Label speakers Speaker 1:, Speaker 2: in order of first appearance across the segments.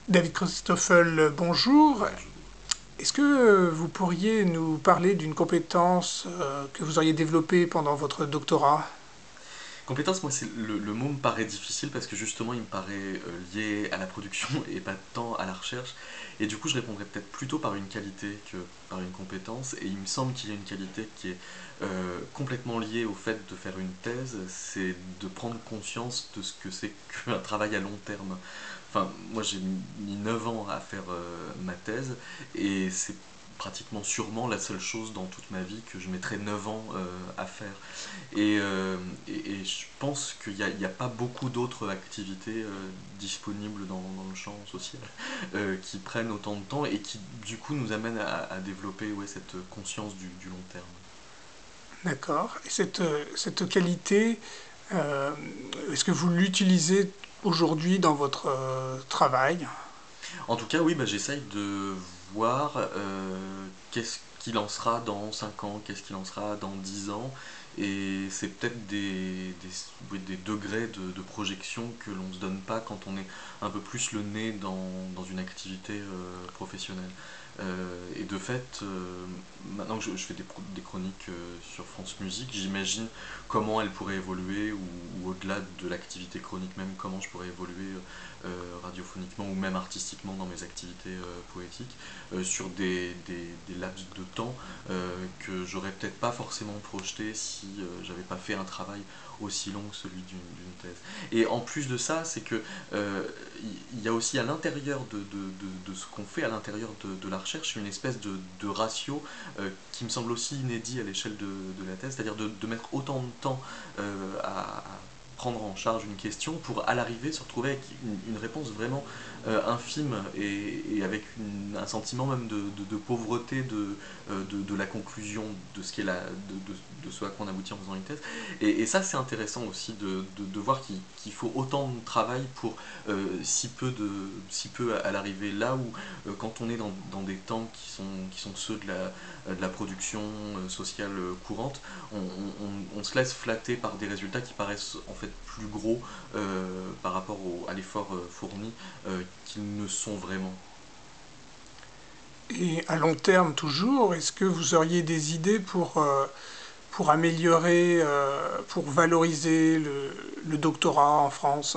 Speaker 1: David Christoffel, bonjour.
Speaker 2: Bonjour.
Speaker 1: Est-ce que vous pourriez nous parler d'une compétence que vous auriez développée pendant votre doctorat?
Speaker 2: Compétence, moi, le mot me paraît difficile parce que justement, il me paraît lié à la production et pas tant à la recherche. Et du coup, je répondrais peut-être plutôt par une qualité que par une compétence. Et il me semble qu'il y a une qualité qui est complètement liée au fait de faire une thèse, c'est de prendre conscience de ce que c'est qu'un travail à long terme. Enfin, moi, j'ai mis 9 ans à faire ma thèse et c'est pratiquement sûrement la seule chose dans toute ma vie que je mettrai 9 ans à faire. Et je pense qu'il n'y a pas beaucoup d'autres activités disponibles dans le champ social qui prennent autant de temps et qui du coup nous amènent à développer cette conscience du long terme.
Speaker 1: D'accord. Et cette qualité, euh, est-ce que vous l'utilisez aujourd'hui dans votre travail?
Speaker 2: En tout cas, oui, bah, j'essaye de voir qu'est-ce qu'il en sera dans 5 ans, qu'est-ce qu'il en sera dans 10 ans. Et c'est peut-être oui, des degrés de projection que l'on ne se donne pas quand on est un peu plus le nez dans une activité professionnelle. Et de fait, maintenant que je fais des chroniques sur France Musique, j'imagine comment elle pourrait évoluer, ou au-delà de l'activité chronique même, comment je pourrais évoluer radiophoniquement ou même artistiquement dans mes activités poétiques, sur des laps de temps que j'aurais peut-être pas forcément projeté si j'avais pas fait un travail aussi long que celui d'une thèse. Et en plus de ça, c'est que il y a aussi à l'intérieur de ce qu'on fait, à l'intérieur de la recherche, une espèce de ratio qui me semble aussi inédit à l'échelle de la thèse, c'est-à-dire de mettre autant de temps à prendre en charge une question pour à l'arrivée se retrouver avec une réponse vraiment infime et avec un sentiment même de pauvreté de la conclusion de ce, de ce à quoi on aboutit en faisant une thèse. Et ça c'est intéressant aussi de voir qu'il faut autant de travail pour si peu à l'arrivée, là où quand on est dans des temps qui sont ceux de la production sociale courante, on se laisse flatter par des résultats qui paraissent en fait plus gros par rapport à l'effort fourni qu'ils ne sont vraiment.
Speaker 1: Et à long terme toujours, est-ce que vous auriez des idées pour améliorer, pour valoriser le doctorat en France?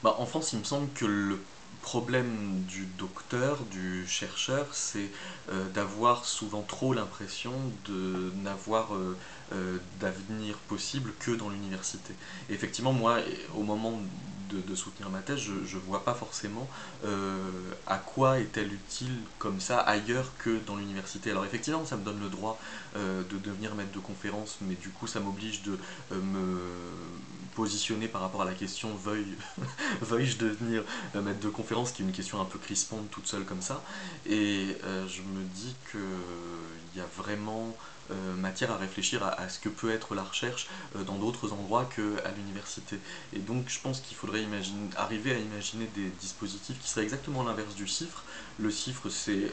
Speaker 2: Bah, en France, il me semble que le problème du docteur, du chercheur, c'est d'avoir souvent trop l'impression de n'avoir d'avenir possible que dans l'université. Et effectivement, moi, au moment de soutenir ma thèse, je vois pas forcément à quoi est-elle utile comme ça ailleurs que dans l'université. Alors effectivement, ça me donne le droit de devenir maître de conférence, mais du coup, ça m'oblige de me positionner par rapport à la question veuille-je devenir maître de conférence, qui est une question un peu crispante toute seule comme ça. Et je me dis qu'il y a vraiment matière à réfléchir à ce que peut être la recherche dans d'autres endroits qu'à l'université. Et donc je pense qu'il faudrait arriver à imaginer des dispositifs qui seraient exactement l'inverse du CIFRE. Le CIFRE, c'est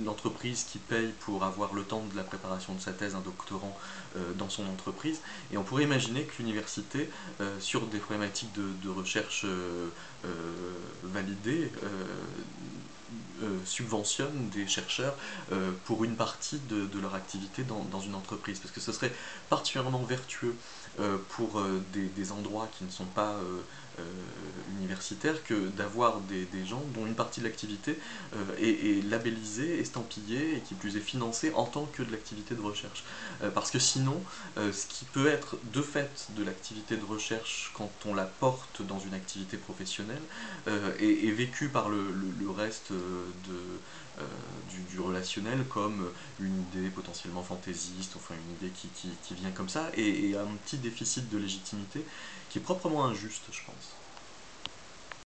Speaker 2: l'entreprise qui paye pour avoir le temps de la préparation de sa thèse, un doctorant dans son entreprise. Et on pourrait imaginer que l'université, sur des problématiques de recherche validées, subventionne des chercheurs pour une partie de leur activité dans une entreprise. Parce que ce serait particulièrement vertueux pour des endroits qui ne sont pas universitaires que d'avoir des gens dont une partie de l'activité est labellisée, estampillée et qui plus est financée en tant que de l'activité de recherche. Parce que sinon, ce qui peut être de fait de l'activité de recherche quand on la porte dans une activité professionnelle est vécu par le reste du relationnel comme une idée potentiellement fantaisiste, enfin une idée qui vient comme ça, et un petit déficit de légitimité qui est proprement injuste, je pense.